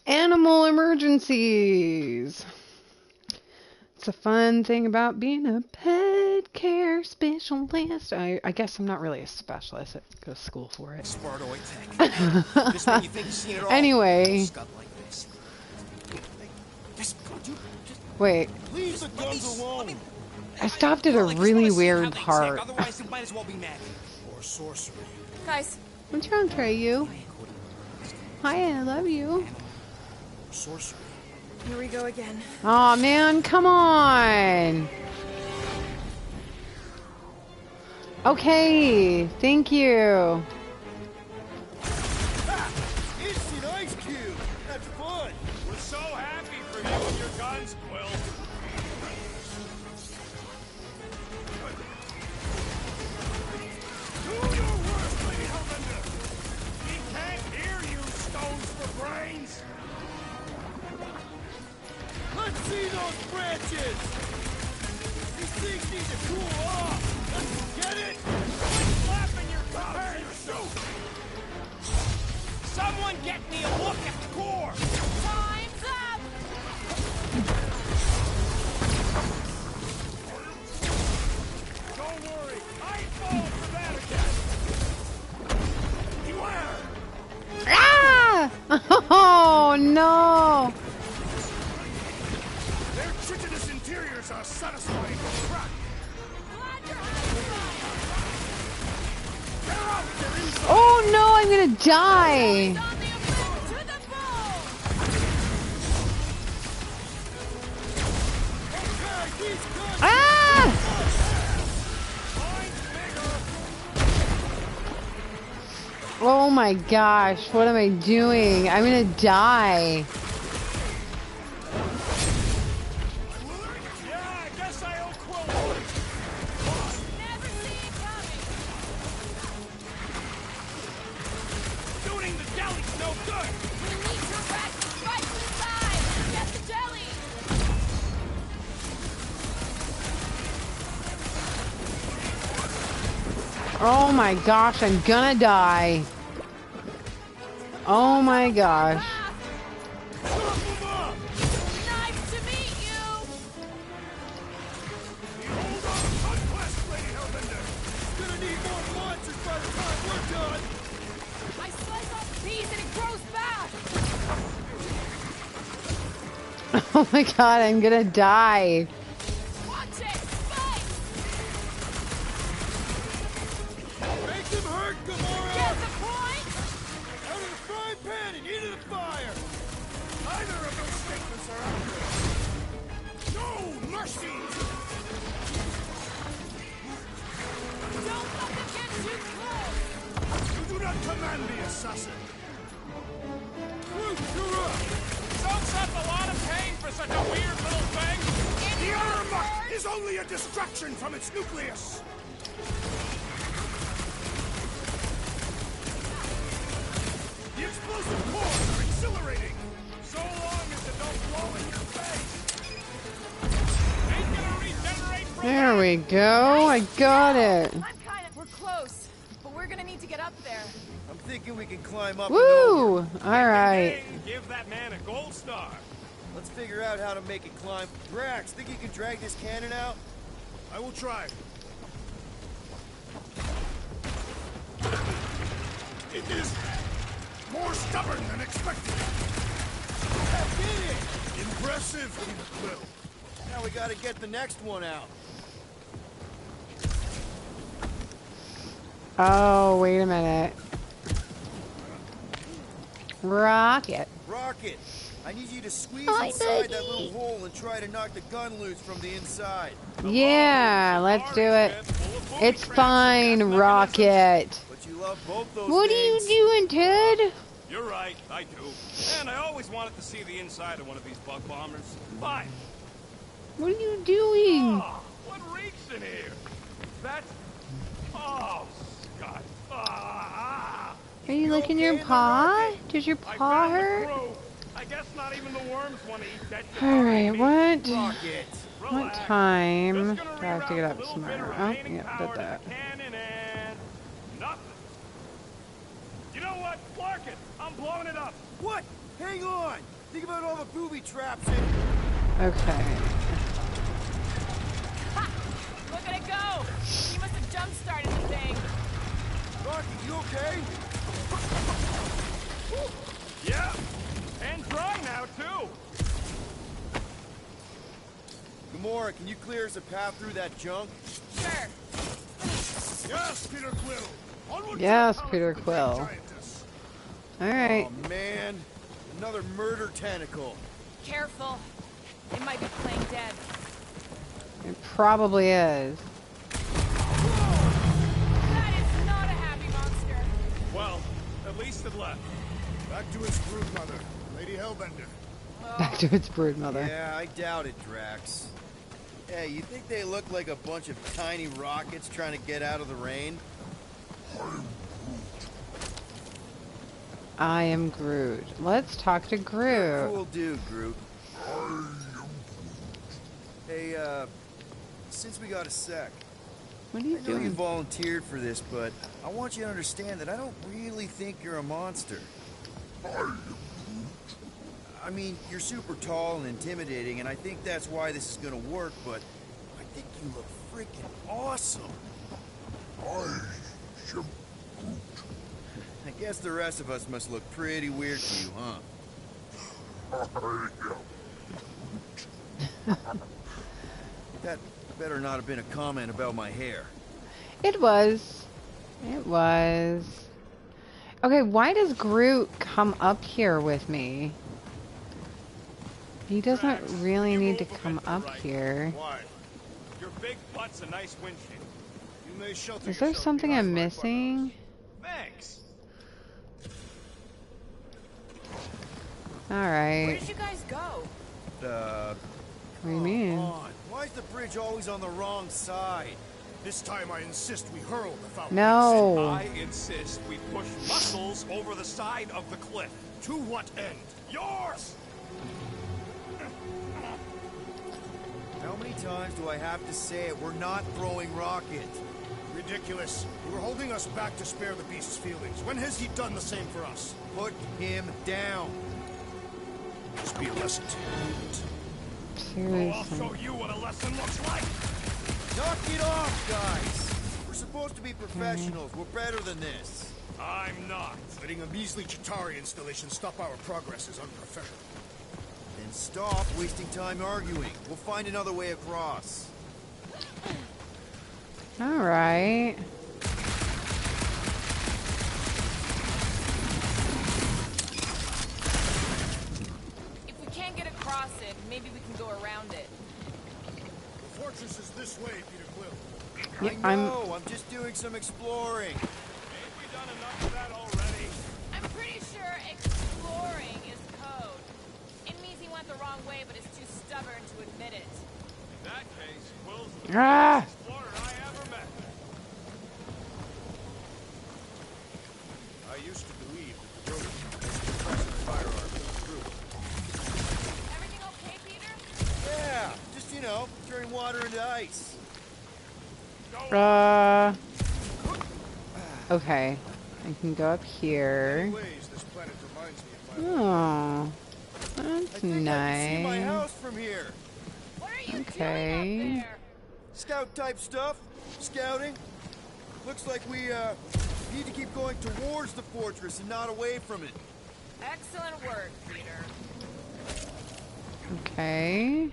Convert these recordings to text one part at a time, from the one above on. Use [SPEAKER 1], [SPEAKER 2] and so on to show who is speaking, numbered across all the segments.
[SPEAKER 1] Animal emergencies. It's a fun thing about being a pet care specialist. I guess I'm not really a specialist. I go to school for it.
[SPEAKER 2] Spartoid tech. Just when you think you've seen it all.
[SPEAKER 1] Anyway.
[SPEAKER 2] Scud like this.
[SPEAKER 1] Wait.
[SPEAKER 3] Leave the guns alone.
[SPEAKER 1] I stopped at a really weird part.
[SPEAKER 2] Otherwise, you might as well be mad.
[SPEAKER 3] Or sorcery.
[SPEAKER 4] Guys.
[SPEAKER 1] What's wrong, Treyu? Hi, I love you.
[SPEAKER 3] Or sorcery.
[SPEAKER 4] Here we go again.
[SPEAKER 1] Aw, man, come on. Okay, thank you.
[SPEAKER 3] Ha! Instant ice cube. That's fun.
[SPEAKER 5] We're so happy for you and your guns, Quill. Do your worst, Lady Hellbender. We can't hear you, stones for brains.
[SPEAKER 3] Let's see those branches. These things need to cool off. Let's get it.
[SPEAKER 5] Quit flapping your gums, you shoot. Someone get me a look at the core.
[SPEAKER 4] Time's up!
[SPEAKER 5] Don't worry, I ain't falling for that again. Beware!
[SPEAKER 1] Ah! Oh, no.
[SPEAKER 5] Their chitinous interiors are satisfying to crack. Tear out their inside.
[SPEAKER 1] Oh, no, I'm gonna die.
[SPEAKER 4] On the offense to the ball!
[SPEAKER 3] Okay, these guns.
[SPEAKER 1] Ah! Oh my gosh, what am I doing? I'm gonna die.
[SPEAKER 5] Yeah, I guess I owe Quill one.
[SPEAKER 4] Never see it coming!
[SPEAKER 5] Shooting the deli's no good.
[SPEAKER 4] We need to wreck right to the side! Get the jelly!
[SPEAKER 1] Oh my gosh, I'm gonna die. Oh my gosh.
[SPEAKER 4] Nice to meet you!
[SPEAKER 5] Hold on, conquest, Lady Hellbender.
[SPEAKER 3] Gonna need more monsters by the time we're done.
[SPEAKER 4] I slice off the piece and it grows back!
[SPEAKER 1] Oh my god, I'm gonna die.
[SPEAKER 4] Watch it! Spike!
[SPEAKER 3] Make them hurt, Gamora.
[SPEAKER 4] Get the point?
[SPEAKER 3] Out of the frying pan and into the fire.
[SPEAKER 5] Neither of those statements are accurate. No mercy!
[SPEAKER 4] Don't let them get too close!
[SPEAKER 5] You do not command the assassin.
[SPEAKER 3] Groot, you're up.
[SPEAKER 5] Soaks up a lot of pain for such a weird little thing. The armor is only a distraction from its nucleus. The explosive cores are exhilarating. So long as it don't blow in your face. Ain't gonna regenerate from
[SPEAKER 1] There
[SPEAKER 5] that.
[SPEAKER 1] we go, I got it.
[SPEAKER 4] We're close, but we're gonna need to get up there.
[SPEAKER 3] I'm thinking we can climb up.
[SPEAKER 1] Woo! Alright.
[SPEAKER 5] Give that man a gold star.
[SPEAKER 3] Let's figure out how to make it climb. Drax, think you can drag this cannon out?
[SPEAKER 5] I will try. It is more stubborn than expected.
[SPEAKER 3] I did it!
[SPEAKER 5] Impressive, Quill.
[SPEAKER 3] Now we gotta get the next one out.
[SPEAKER 1] Oh, wait a minute. Rocket.
[SPEAKER 3] Rocket, I need you to squeeze
[SPEAKER 1] Hi,
[SPEAKER 3] inside that
[SPEAKER 1] buddy.
[SPEAKER 3] little hole and try to knock the gun loose from the inside.
[SPEAKER 1] Yeah, let's do it. It's fine, Rocket.
[SPEAKER 3] But you love both those
[SPEAKER 1] What are you
[SPEAKER 3] things.
[SPEAKER 1] doing, Ted?
[SPEAKER 5] You're right, I do. And I always wanted to see the inside of one of these bug bombers. Fine.
[SPEAKER 1] What are you doing?
[SPEAKER 5] Oh, what reeks in here? That's... Oh, Scott.
[SPEAKER 1] Are you licking your
[SPEAKER 3] okay in the
[SPEAKER 1] paw?
[SPEAKER 3] rocket?
[SPEAKER 1] Does your
[SPEAKER 5] I
[SPEAKER 1] paw
[SPEAKER 5] found the
[SPEAKER 1] hurt?
[SPEAKER 5] crew. I guess not even the worms want to eat that shit.
[SPEAKER 1] Alright, what?
[SPEAKER 3] Rocket.
[SPEAKER 1] What
[SPEAKER 5] Relax.
[SPEAKER 1] time
[SPEAKER 5] Just gonna
[SPEAKER 1] do I have to
[SPEAKER 5] reroute
[SPEAKER 1] get
[SPEAKER 5] a
[SPEAKER 1] up
[SPEAKER 5] little bit
[SPEAKER 1] tomorrow?
[SPEAKER 5] of
[SPEAKER 1] Oh,
[SPEAKER 5] remaining
[SPEAKER 1] yeah,
[SPEAKER 5] power
[SPEAKER 1] did
[SPEAKER 5] to
[SPEAKER 1] that.
[SPEAKER 5] the cannon and... nothing. You know what? Clark it. I'm blowing it up.
[SPEAKER 3] What?
[SPEAKER 5] Hang on! Think about all the booby traps and...
[SPEAKER 1] Okay.
[SPEAKER 4] Ha! Look at it go! He must have jump-started the thing.
[SPEAKER 5] Rocky, you okay?
[SPEAKER 3] Yeah. And dry now, too.
[SPEAKER 5] Gamora, can you clear us a path through that junk?
[SPEAKER 4] Sure.
[SPEAKER 5] Yes, Peter Quill! Onward
[SPEAKER 1] Yes,
[SPEAKER 5] to the
[SPEAKER 1] Peter
[SPEAKER 5] palace of the
[SPEAKER 1] Quill.
[SPEAKER 5] great giantess.
[SPEAKER 1] Alright.
[SPEAKER 5] Oh, man. Another murder tentacle.
[SPEAKER 4] Careful. It might be playing dead.
[SPEAKER 1] It probably is.
[SPEAKER 4] That is not a happy monster.
[SPEAKER 3] Well, at least it left.
[SPEAKER 5] Back to its brood mother, Lady Hellbender.
[SPEAKER 1] Back to its brood mother.
[SPEAKER 5] Yeah, I doubt it, Drax. Hey, you think they look like a bunch of tiny rockets trying to get out of the rain?
[SPEAKER 1] I am Groot. Let's talk to Groot.
[SPEAKER 5] Cool dude, Groot. Hey, since we got a sec,
[SPEAKER 1] What are you
[SPEAKER 5] I know you
[SPEAKER 1] doing?
[SPEAKER 5] volunteered for this, but I want you to understand that I don't really think you're a monster. I mean, you're super tall and intimidating, and I think that's why this is gonna work, but I think you look freaking awesome. I guess the rest of us must look pretty weird to you, huh? That better not have been a comment about my hair.
[SPEAKER 1] It was. It was. Okay, why does Groot come up here with me? He doesn't really need to come up here.
[SPEAKER 3] Why? Your big butt's a nice windshield.
[SPEAKER 5] You may shelter
[SPEAKER 1] Is there
[SPEAKER 5] yourself
[SPEAKER 1] something
[SPEAKER 5] behind
[SPEAKER 1] I'm
[SPEAKER 5] my
[SPEAKER 1] missing?
[SPEAKER 3] Thanks.
[SPEAKER 4] Where
[SPEAKER 1] Alright.
[SPEAKER 4] did you guys go?
[SPEAKER 1] What do you mean?
[SPEAKER 5] on. Why is the bridge always on the wrong side? This time I insist we hurl the foul
[SPEAKER 1] No.
[SPEAKER 3] I insist we push muscles over the side of the cliff.
[SPEAKER 5] To what end?
[SPEAKER 3] Yours!
[SPEAKER 5] How many times do I have to say it? We're not throwing rocket.
[SPEAKER 6] Ridiculous. You were holding us back to spare the beast's feelings. When has he done the same for us?
[SPEAKER 5] Put him down.
[SPEAKER 6] Just be a lesson to you.
[SPEAKER 3] Oh, I'll
[SPEAKER 1] Seriously.
[SPEAKER 3] show you what a lesson looks like.
[SPEAKER 5] Knock it off, guys. We're supposed to be professionals. We're better than this.
[SPEAKER 3] I'm not.
[SPEAKER 6] Letting a measly Chitauri installation stop our progress is unprofessional.
[SPEAKER 5] Then stop wasting time arguing. We'll find another way across.
[SPEAKER 1] Alright.
[SPEAKER 4] If we can't get across it, maybe we can go around it.
[SPEAKER 6] The fortress is this way, Peter Quill.
[SPEAKER 1] Yeah,
[SPEAKER 5] I know. I'm just doing some exploring.
[SPEAKER 3] Ain't we done enough of that already?
[SPEAKER 4] I'm pretty sure exploring is code. It means he went the wrong way, but is too stubborn to admit it.
[SPEAKER 3] In that case, Quill's the
[SPEAKER 1] Ah!
[SPEAKER 3] best explorer I ever met.
[SPEAKER 6] I used to believe that the building was the impressive firearm of the group.
[SPEAKER 4] Everything okay, Peter?
[SPEAKER 5] Yeah, just, turning water into ice.
[SPEAKER 1] Okay. I can go up
[SPEAKER 6] In
[SPEAKER 1] here.
[SPEAKER 6] many ways, this planet reminds me of my
[SPEAKER 1] Oh.
[SPEAKER 5] I
[SPEAKER 1] That's
[SPEAKER 5] think I can see my
[SPEAKER 1] nice.
[SPEAKER 5] house from here.
[SPEAKER 4] What are you
[SPEAKER 1] Okay.
[SPEAKER 4] doing up there?
[SPEAKER 5] Scout type stuff. Scouting. Looks like we need to keep going towards the fortress and not away from it.
[SPEAKER 4] Excellent work, Peter.
[SPEAKER 1] Okay.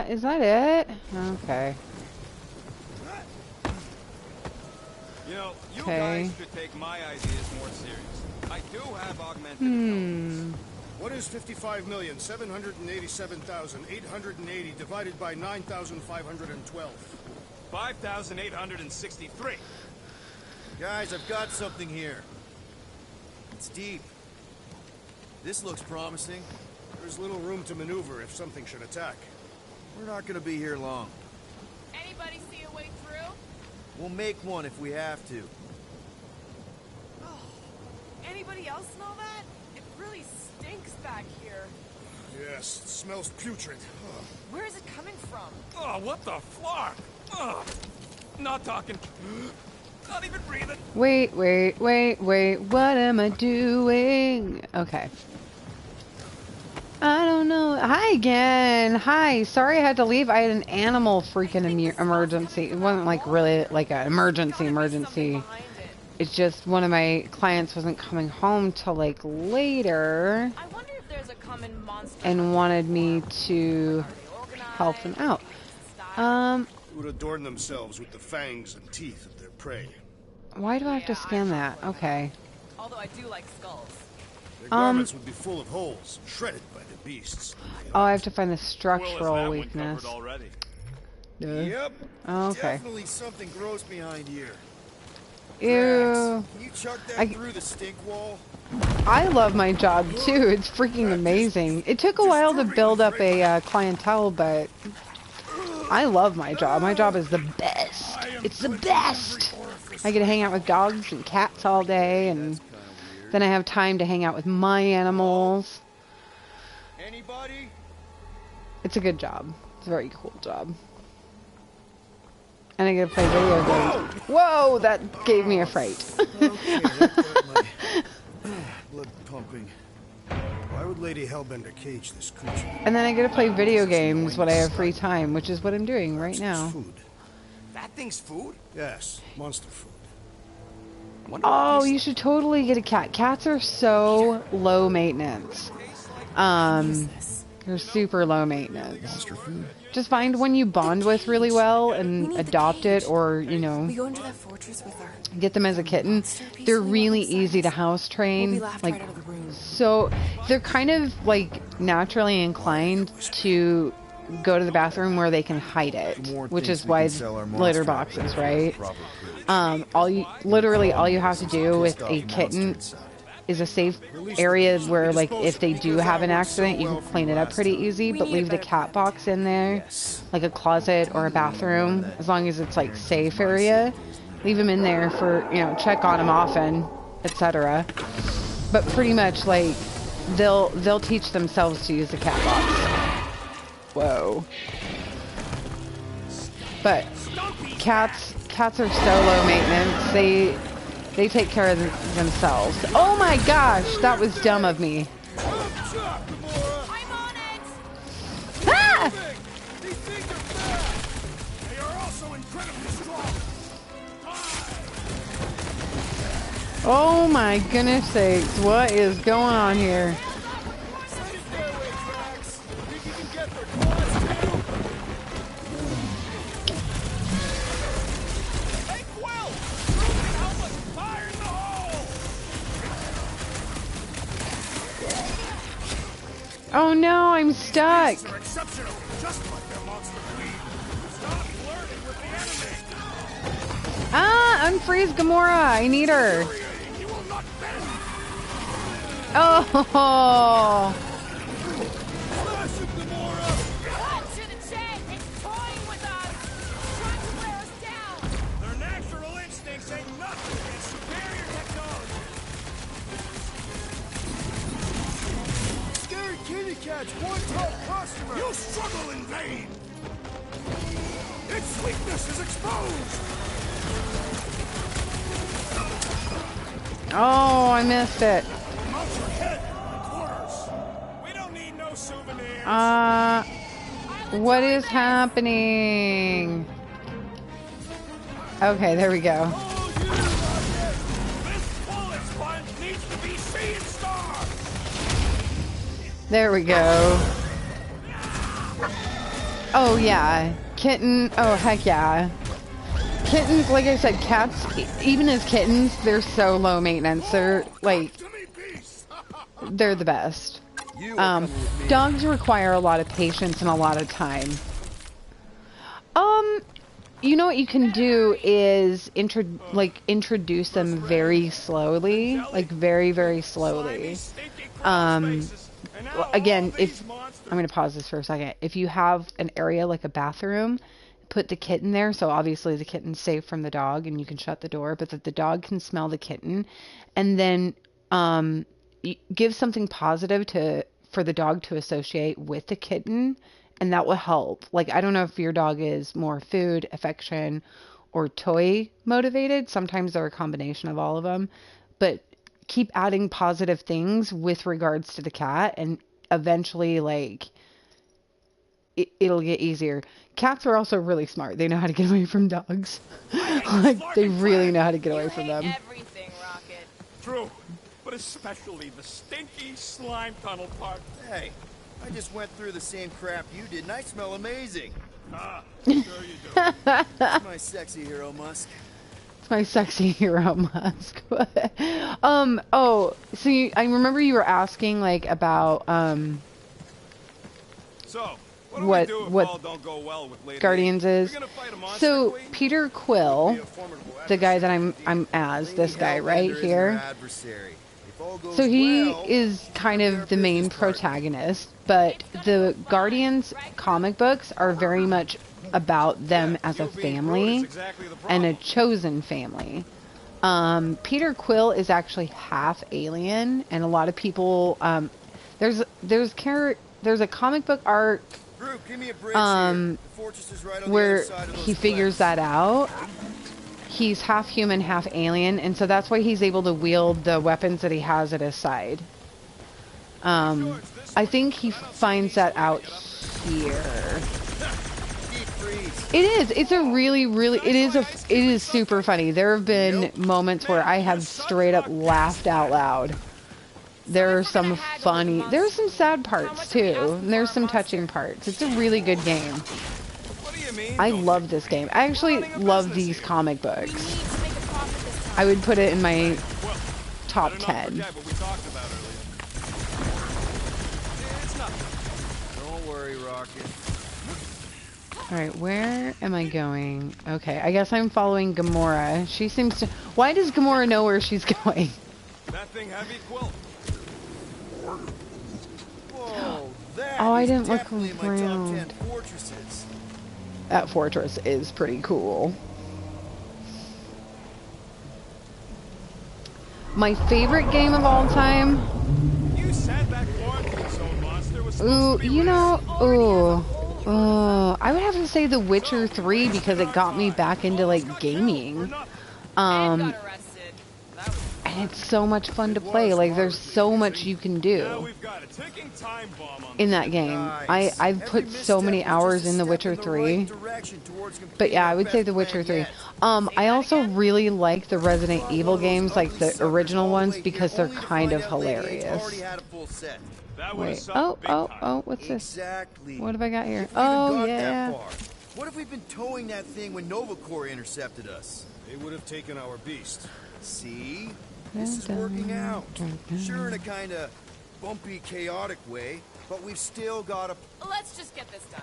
[SPEAKER 1] Is that it? Okay.
[SPEAKER 3] You know, you
[SPEAKER 1] Okay.
[SPEAKER 3] guys should take my ideas more serious. I do have augmented intelligence.
[SPEAKER 6] What is 55,787,880 divided by 9,512?
[SPEAKER 3] 5,863.
[SPEAKER 5] Guys, I've got something here. It's deep. This looks promising.
[SPEAKER 6] There's little room to maneuver if something should attack.
[SPEAKER 5] We're not gonna be here long.
[SPEAKER 4] Anybody see a way through?
[SPEAKER 5] We'll make one if we have to.
[SPEAKER 4] Anybody else smell that? It really stinks back here.
[SPEAKER 6] Yes, it smells putrid. Ugh.
[SPEAKER 4] Where is it coming from?
[SPEAKER 3] Oh, what the flark? Oh, not talking.
[SPEAKER 2] Not even breathing.
[SPEAKER 1] Wait. What am I doing? Okay. I don't know. Hi again. Hi. Sorry I had to leave. I had an animal freaking emergency. It wasn't like really like an emergency. It's just one of my clients wasn't coming home till like later
[SPEAKER 4] I wonder if there's a common monster
[SPEAKER 1] and wanted me to help him out.
[SPEAKER 6] Who would adorn themselves with the fangs and teeth of their prey.
[SPEAKER 1] Why do I have to scan that? Okay.
[SPEAKER 4] Although I do like skulls.
[SPEAKER 6] Their garments would be full of holes, shredded by the beasts.
[SPEAKER 1] Oh, I have to find the
[SPEAKER 5] Well, is
[SPEAKER 1] structural
[SPEAKER 5] that one
[SPEAKER 1] weakness.
[SPEAKER 5] covered already?
[SPEAKER 6] Yep.
[SPEAKER 1] Oh, okay.
[SPEAKER 3] Definitely something gross behind here.
[SPEAKER 1] Ew.
[SPEAKER 3] Can you chuck that
[SPEAKER 1] I-
[SPEAKER 3] through the stink wall?
[SPEAKER 1] I love my job too. It's freaking amazing. It took a while to build up a clientele, but I love my job. My job is the best. It's the best. I get to hang out with dogs and cats all day, and then I have time to hang out with my animals.
[SPEAKER 3] Anybody?
[SPEAKER 1] It's a good job. It's a very cool job. And I get to play video games. Whoa, that gave me a fright.
[SPEAKER 3] Okay, that got my blood pumping. Why would Lady Hellbender cage this creature?
[SPEAKER 1] And then I get to play video games when I have free time, which is what I'm doing right
[SPEAKER 3] It's
[SPEAKER 1] now.
[SPEAKER 3] food.
[SPEAKER 2] That thing's food?
[SPEAKER 3] Yes, monster food.
[SPEAKER 2] Wonder what
[SPEAKER 1] Oh,
[SPEAKER 2] these
[SPEAKER 1] you should totally get a cat. Cats are so low maintenance. They're super low maintenance. Just find one you bond with really well and adopt it, or, you know,
[SPEAKER 7] We go into that fortress with our
[SPEAKER 1] get them as a kitten. They're really easy to house
[SPEAKER 7] We'll
[SPEAKER 1] train.
[SPEAKER 7] be laughed
[SPEAKER 1] Like,
[SPEAKER 7] right out of the room.
[SPEAKER 1] so they're kind of like naturally inclined to go to the bathroom where they can hide it, which is why litter boxes, right? Literally all you have to do with a kitten is a safe area where, like, if they do have an accident, you can clean it up pretty easy, but leave the cat box in there, like a closet or a bathroom, as long as it's like safe area. Leave them in there for, you know, check on them often, etc. But pretty much, like, they'll teach themselves to use the cat box. Whoa. But cats are so low maintenance. They take care of themselves. Oh my gosh, that was dumb of me.
[SPEAKER 4] I'm on it!
[SPEAKER 1] Ah!
[SPEAKER 3] These things are fast.
[SPEAKER 5] They are also incredibly strong.
[SPEAKER 1] Oh my goodness sakes, what is going on here?
[SPEAKER 3] Send it their way, Drax. Think you can get their claws too?
[SPEAKER 5] Hey, Quill! Prove how much fire in the hole!
[SPEAKER 1] Oh no, I'm stuck.
[SPEAKER 5] They're exceptional, just like their monster queen. Stop flirting with the enemy.
[SPEAKER 1] Ah, unfreeze Gamora. I need her.
[SPEAKER 5] You will not bend.
[SPEAKER 1] Oh.
[SPEAKER 3] Smash him, Gamora!
[SPEAKER 4] Cut to the chest! It's toying with us! Trying to wear us down!
[SPEAKER 5] Their natural instincts ain't nothing against superior technology.
[SPEAKER 3] Scary kitty cat's one top customer!
[SPEAKER 5] You struggle in vain. Its weakness is exposed.
[SPEAKER 1] Oh, I missed it.
[SPEAKER 5] Mount your head in quarters. We don't need no souvenirs.
[SPEAKER 1] What is happening? Okay, there we go.
[SPEAKER 5] Oh, you rocket! This bullet sponge needs to be seeing stars.
[SPEAKER 1] There we go. Oh yeah, kitten. Oh heck yeah. Kittens, like I said, cats, even as kittens, they're so low maintenance. They're like,
[SPEAKER 5] To me, peace.
[SPEAKER 1] they're the best. Dogs require a lot of patience and a lot of time. You know what you can do is introduce them very slowly, like very, very slowly. Again, if I'm going to pause this for a second. If you have an area like a bathroom, put the kitten there. So obviously the kitten's safe from the dog and you can shut the door, but that the dog can smell the kitten. And then give something positive for the dog to associate with the kitten. And that will help. Like, I don't know if your dog is more food, affection, or toy motivated. Sometimes they're a combination of all of them, but keep adding positive things with regards to the cat, and eventually, like, it'll get easier. Cats are also really smart. They know how to get away from dogs. Like, they really know how to get away from them.
[SPEAKER 4] Everything, Rocket.
[SPEAKER 5] True, but especially the stinky slime tunnel part.
[SPEAKER 3] Hey, I just went through the same crap you did, and I smell amazing.
[SPEAKER 5] Ah, sure you do.
[SPEAKER 3] It's my sexy hero, Musk.
[SPEAKER 1] It's my sexy hero Musk. Oh, so I remember you were asking, like, about,
[SPEAKER 5] So, what do
[SPEAKER 1] what
[SPEAKER 5] we do if
[SPEAKER 1] what
[SPEAKER 5] all don't go well with Lady
[SPEAKER 1] Guardians
[SPEAKER 5] A?
[SPEAKER 1] is.
[SPEAKER 5] We gonna fight a monster
[SPEAKER 1] So
[SPEAKER 5] queen?
[SPEAKER 1] Peter Quill, the guy that I'm as, this guy right here. So he is kind of the main protagonist, but the Guardians comic books are very much about them as a
[SPEAKER 5] You being
[SPEAKER 1] family
[SPEAKER 5] rude is exactly the
[SPEAKER 1] and a
[SPEAKER 5] problem.
[SPEAKER 1] chosen family. Peter Quill is actually half alien, and a lot of people there's a comic book arc
[SPEAKER 3] Group, give me a bridge here. The fortress is right on the
[SPEAKER 1] where
[SPEAKER 3] other side of those
[SPEAKER 1] he figures
[SPEAKER 3] cliffs.
[SPEAKER 1] that out. He's half human, half alien, and so that's why he's able to wield the weapons that he has at his side. I think he finds that out here.
[SPEAKER 3] Deep freeze.
[SPEAKER 1] It is. It's a really, it is super funny. There have been moments where I have straight up laughed out loud. There are some funny, there's some sad parts too, and there's some touching parts. It's a really good game.
[SPEAKER 5] What do you mean?
[SPEAKER 1] I
[SPEAKER 5] don't
[SPEAKER 1] love this game. I actually love these comic
[SPEAKER 4] We
[SPEAKER 1] books.
[SPEAKER 4] need to make a profit this time.
[SPEAKER 1] I would put it in my
[SPEAKER 5] Well,
[SPEAKER 1] top
[SPEAKER 5] better not
[SPEAKER 1] 10.
[SPEAKER 5] forget what we talked about earlier. It's nothing.
[SPEAKER 3] Don't worry, Rocket.
[SPEAKER 1] Alright, where am I going? Okay, I guess I'm following Gamora. She seems to... Why does Gamora know where she's going?
[SPEAKER 5] That thing heavy, Quill.
[SPEAKER 3] Whoa, that
[SPEAKER 1] Oh, I
[SPEAKER 3] is
[SPEAKER 1] didn't look
[SPEAKER 3] definitely in my top
[SPEAKER 1] around.
[SPEAKER 3] 10 fortresses.
[SPEAKER 1] That fortress is pretty cool. My favorite game of all time?
[SPEAKER 5] You said that quarantine zone monster was
[SPEAKER 1] Ooh,
[SPEAKER 5] supposed to be
[SPEAKER 1] you know, I would have to say The Witcher 3 because it got me back into, like, gaming.
[SPEAKER 4] Ed got arrested. That was
[SPEAKER 1] And it's so much fun to play. Like, there's so much you can
[SPEAKER 5] Now
[SPEAKER 1] do
[SPEAKER 5] we've got a ticking time bomb on
[SPEAKER 1] in that game.
[SPEAKER 3] Nice.
[SPEAKER 1] I've put
[SPEAKER 3] Every
[SPEAKER 1] so many
[SPEAKER 3] misstep is
[SPEAKER 1] hours
[SPEAKER 3] just a
[SPEAKER 1] in The
[SPEAKER 3] step
[SPEAKER 1] Witcher
[SPEAKER 3] in the
[SPEAKER 1] 3.
[SPEAKER 3] right direction towards
[SPEAKER 1] But
[SPEAKER 3] completing
[SPEAKER 1] yeah,
[SPEAKER 3] our
[SPEAKER 1] I would say
[SPEAKER 3] best
[SPEAKER 1] The Witcher
[SPEAKER 3] plan
[SPEAKER 1] 3.
[SPEAKER 3] yet.
[SPEAKER 1] I also really like the Resident Evil games, like the original ones, because they're kind of hilarious.
[SPEAKER 5] That would have
[SPEAKER 1] Wait,
[SPEAKER 5] sucked
[SPEAKER 1] oh,
[SPEAKER 5] big
[SPEAKER 1] oh,
[SPEAKER 5] time.
[SPEAKER 1] oh, what's this?
[SPEAKER 3] Exactly.
[SPEAKER 1] What have I got here?
[SPEAKER 3] If we even
[SPEAKER 1] Oh,
[SPEAKER 3] got
[SPEAKER 1] yeah.
[SPEAKER 3] that far, what if we've been towing that thing when Nova Corps intercepted us?
[SPEAKER 6] They would have taken our beast.
[SPEAKER 3] See? This is working out. Sure, in a kind of bumpy, chaotic way, but we've still got a...
[SPEAKER 4] Let's just get this done.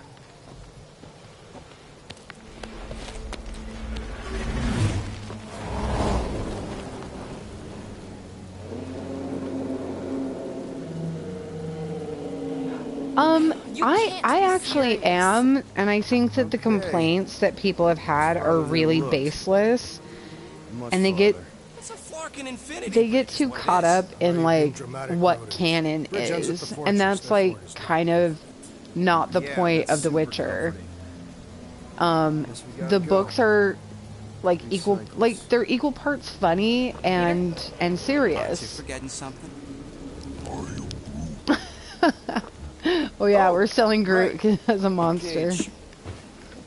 [SPEAKER 1] I actually am, and I think that the complaints that people have had are really baseless, and they get
[SPEAKER 2] It's a Flarkin Infinity.
[SPEAKER 1] they get too
[SPEAKER 6] what it
[SPEAKER 1] caught
[SPEAKER 6] is.
[SPEAKER 1] up in
[SPEAKER 6] How
[SPEAKER 1] like
[SPEAKER 6] dramatic
[SPEAKER 1] what
[SPEAKER 6] note is.
[SPEAKER 1] canon
[SPEAKER 6] Bridge ends at the
[SPEAKER 1] is,
[SPEAKER 6] fortress,
[SPEAKER 1] and that's
[SPEAKER 6] that's
[SPEAKER 1] like
[SPEAKER 6] what it's
[SPEAKER 1] kind of not the
[SPEAKER 3] Yeah,
[SPEAKER 1] point
[SPEAKER 3] that's
[SPEAKER 1] of The
[SPEAKER 3] super
[SPEAKER 1] Witcher.
[SPEAKER 3] comforting. Guess we gotta
[SPEAKER 1] The
[SPEAKER 3] go.
[SPEAKER 1] books are like equal,
[SPEAKER 3] Recycles.
[SPEAKER 1] like they're equal parts funny and
[SPEAKER 2] Aren't you
[SPEAKER 1] serious.
[SPEAKER 2] forgetting something?
[SPEAKER 1] Oh yeah,
[SPEAKER 3] Oh,
[SPEAKER 1] we're selling Groot
[SPEAKER 3] right.
[SPEAKER 1] as a monster.
[SPEAKER 3] Gage.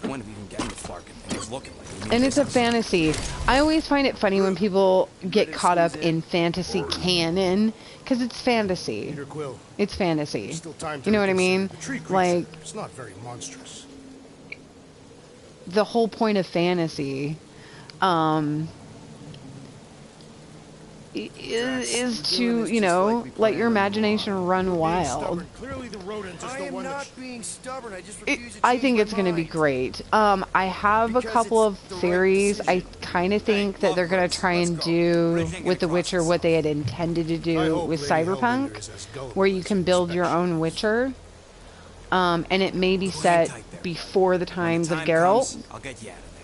[SPEAKER 2] When have you even getting the Flarkin thing? It's looking like it means
[SPEAKER 1] And it's a
[SPEAKER 2] something.
[SPEAKER 1] fantasy. I always find it funny when people get caught up in fantasy canon, because it's fantasy.
[SPEAKER 6] Peter Quill.
[SPEAKER 1] It's fantasy.
[SPEAKER 6] There's still time to
[SPEAKER 1] You know what I mean?
[SPEAKER 6] reconsider. The tree creature,
[SPEAKER 1] Like,
[SPEAKER 6] it's not very monstrous.
[SPEAKER 1] the whole point of fantasy is to, you know, let your imagination run
[SPEAKER 6] Being
[SPEAKER 1] wild.
[SPEAKER 6] stubborn. Clearly the rodent is
[SPEAKER 3] I
[SPEAKER 6] the
[SPEAKER 3] am
[SPEAKER 6] one that...
[SPEAKER 3] not being stubborn. I just refuse to
[SPEAKER 1] I
[SPEAKER 3] change
[SPEAKER 1] think
[SPEAKER 3] my
[SPEAKER 1] it's going to be
[SPEAKER 3] mind.
[SPEAKER 1] great. I have a
[SPEAKER 3] Because
[SPEAKER 1] couple of
[SPEAKER 3] it's the right
[SPEAKER 1] theories. I
[SPEAKER 3] decision.
[SPEAKER 1] kind of think that they're going to try and do with The Witcher what they had intended to
[SPEAKER 6] I
[SPEAKER 1] do
[SPEAKER 6] hope
[SPEAKER 1] with
[SPEAKER 6] Lady Hellbender
[SPEAKER 1] Cyberpunk,
[SPEAKER 6] is as gullible
[SPEAKER 1] where you
[SPEAKER 6] as
[SPEAKER 1] can
[SPEAKER 6] you
[SPEAKER 1] build your
[SPEAKER 6] expect.
[SPEAKER 1] own Witcher. And it may be set
[SPEAKER 2] tight there.
[SPEAKER 1] before the
[SPEAKER 2] When
[SPEAKER 1] times
[SPEAKER 2] the
[SPEAKER 1] of
[SPEAKER 2] time
[SPEAKER 1] Geralt,
[SPEAKER 2] comes, I'll get you out of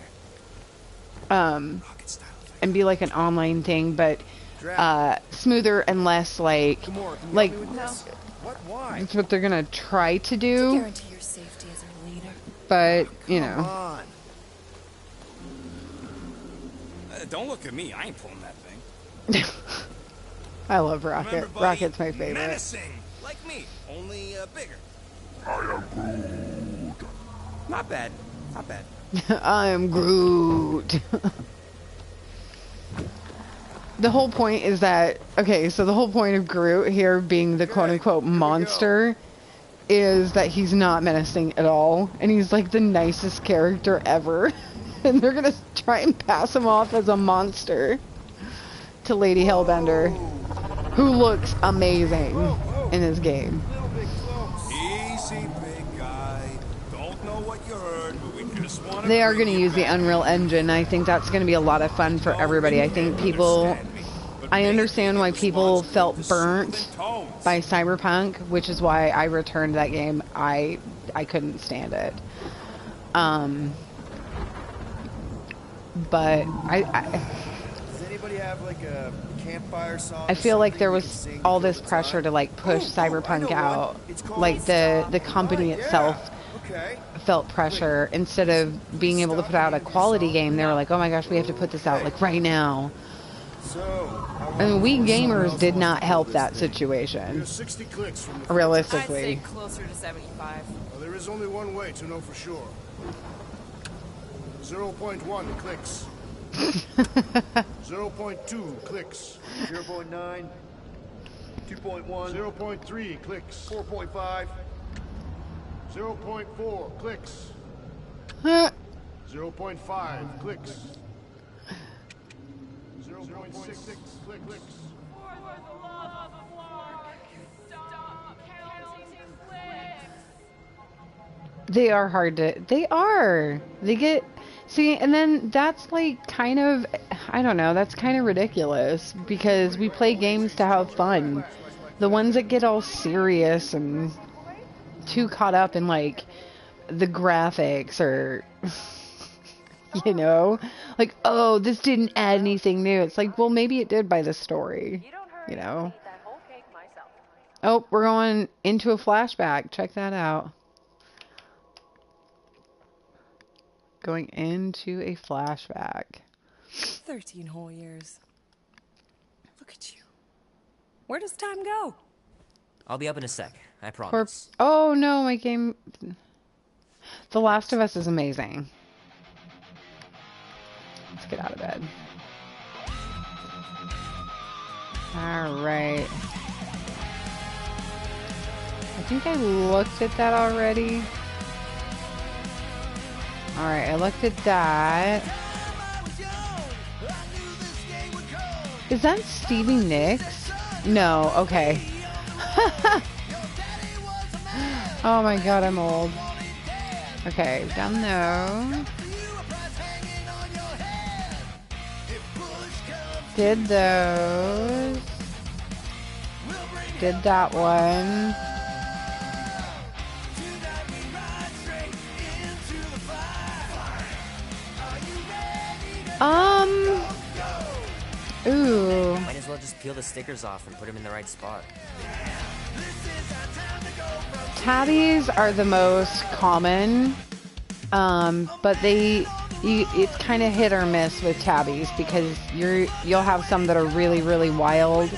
[SPEAKER 2] there. Rocket style.
[SPEAKER 1] and be like an online thing, but
[SPEAKER 3] Draft.
[SPEAKER 1] smoother and less like
[SPEAKER 3] Gamora, can you
[SPEAKER 1] like
[SPEAKER 3] help me with this? What? Why?
[SPEAKER 1] that's what they're gonna try to do.
[SPEAKER 7] Guarantee your safety as a leader.
[SPEAKER 1] But you
[SPEAKER 3] Come
[SPEAKER 1] know,
[SPEAKER 3] on.
[SPEAKER 5] Don't look at me. I ain't pulling that thing.
[SPEAKER 1] I love Rocket.
[SPEAKER 3] Remember, buddy,
[SPEAKER 1] Rocket's my favorite.
[SPEAKER 3] menacing, like me, only bigger.
[SPEAKER 5] Not bad. Not bad.
[SPEAKER 1] I am Groot. The whole point is that, okay, so the whole point of Groot here being the quote-unquote monster is that he's not menacing at all, and he's like the nicest character ever. And they're gonna try and pass him off as a monster to Lady Hellbender, who looks amazing in this game.
[SPEAKER 3] Little bit close. Easy, big guy. Don't know what you heard, but we just want to.
[SPEAKER 1] They are going to use the Unreal Engine. I think that's going to be a lot of fun for everybody. I think people... I understand why people felt burnt by Cyberpunk, which is why I returned that game. I couldn't stand it. But
[SPEAKER 3] Does anybody have like a campfire song?
[SPEAKER 1] I feel like there was all this pressure to like push Cyberpunk out. Like the company itself felt pressure instead of being able to put out a quality game. They were like, oh my gosh, we have to put this out like right now. I mean, we gamers did not help that situation.
[SPEAKER 6] 60 clicks from the
[SPEAKER 4] I'd
[SPEAKER 1] Realistically.
[SPEAKER 4] say closer to 75.
[SPEAKER 6] Well, there is only one way to know for sure. 0.1 clicks. 0.2 clicks.
[SPEAKER 3] 0.9, 2.1,
[SPEAKER 6] 0.3 clicks.
[SPEAKER 3] 4.5.
[SPEAKER 6] 0.4 clicks. 0.5 clicks. 0.6 clicks.
[SPEAKER 1] They are hard to... They are. They get... See, and then that's like kind of... I don't know. That's kind of ridiculous because we play games to have fun. The ones that get all serious and too caught up in like the graphics or... you know? Like, oh, this didn't add anything new. It's like, well, maybe it did by the story. You know? Oh, we're going into a flashback. Check that out. Going into a flashback.
[SPEAKER 7] 13 whole years. Look at you. Where does time go?
[SPEAKER 8] I'll be up in a sec. I promise.
[SPEAKER 1] Oh no, my game... The Last of Us is amazing. Let's get out of bed. Alright. I think I looked at that already. Alright, I looked at that. Is that Stevie Nicks? No, okay. Oh my god, I'm old. Okay, we've done those. Did those. Did that one. Ooh.
[SPEAKER 8] Might as well just peel the stickers off and put them in the right spot.
[SPEAKER 1] Tabbies are the most common, but it's kind of hit or miss with tabbies because you'll have some that are really, really wild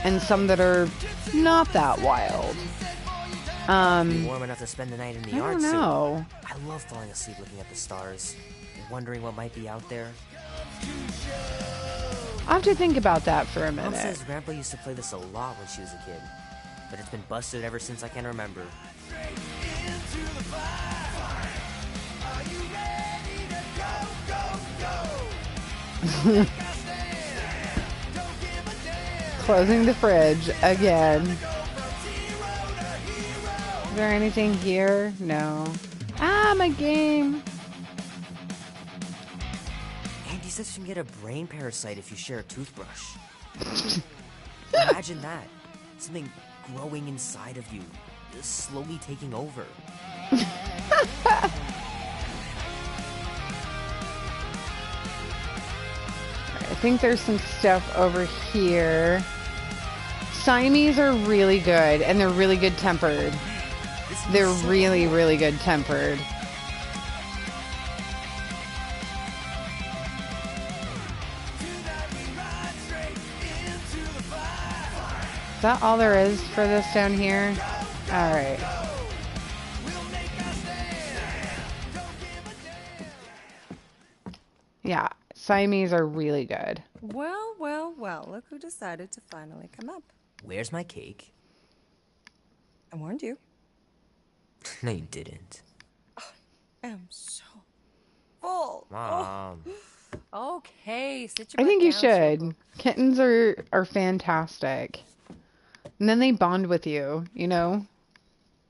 [SPEAKER 1] and some that are not that wild.
[SPEAKER 8] Warm enough to spend the night in the yard soon.
[SPEAKER 1] I don't know.
[SPEAKER 8] I love falling asleep looking at the stars, wondering what might be out there.
[SPEAKER 1] I'll have to think about that for a
[SPEAKER 8] Mom
[SPEAKER 1] minute.
[SPEAKER 8] says Grandpa used to play this a lot when she was a kid, but it's been busted ever since I can remember.
[SPEAKER 1] Closing the fridge again. Is there anything here? No. Ah, my game.
[SPEAKER 8] Andy says you can get a brain parasite if you share a toothbrush. Imagine that. Something growing inside of you, slowly taking over.
[SPEAKER 1] I think there's some stuff over here. Siamese are really good, and they're really good tempered. They're really, really good tempered. Is that all there is for this down here? Alright. Yeah, Siamese are really good.
[SPEAKER 7] Well, well, well, look who decided to finally come up.
[SPEAKER 8] Where's my cake?
[SPEAKER 7] I warned you.
[SPEAKER 8] No, you didn't.
[SPEAKER 7] I am so full.
[SPEAKER 8] Mom.
[SPEAKER 7] Oh. Okay, sit your
[SPEAKER 1] I
[SPEAKER 7] butt
[SPEAKER 1] think you
[SPEAKER 7] down,
[SPEAKER 1] should.
[SPEAKER 7] Shoko.
[SPEAKER 1] Kittens are fantastic. And then they bond with you, you know?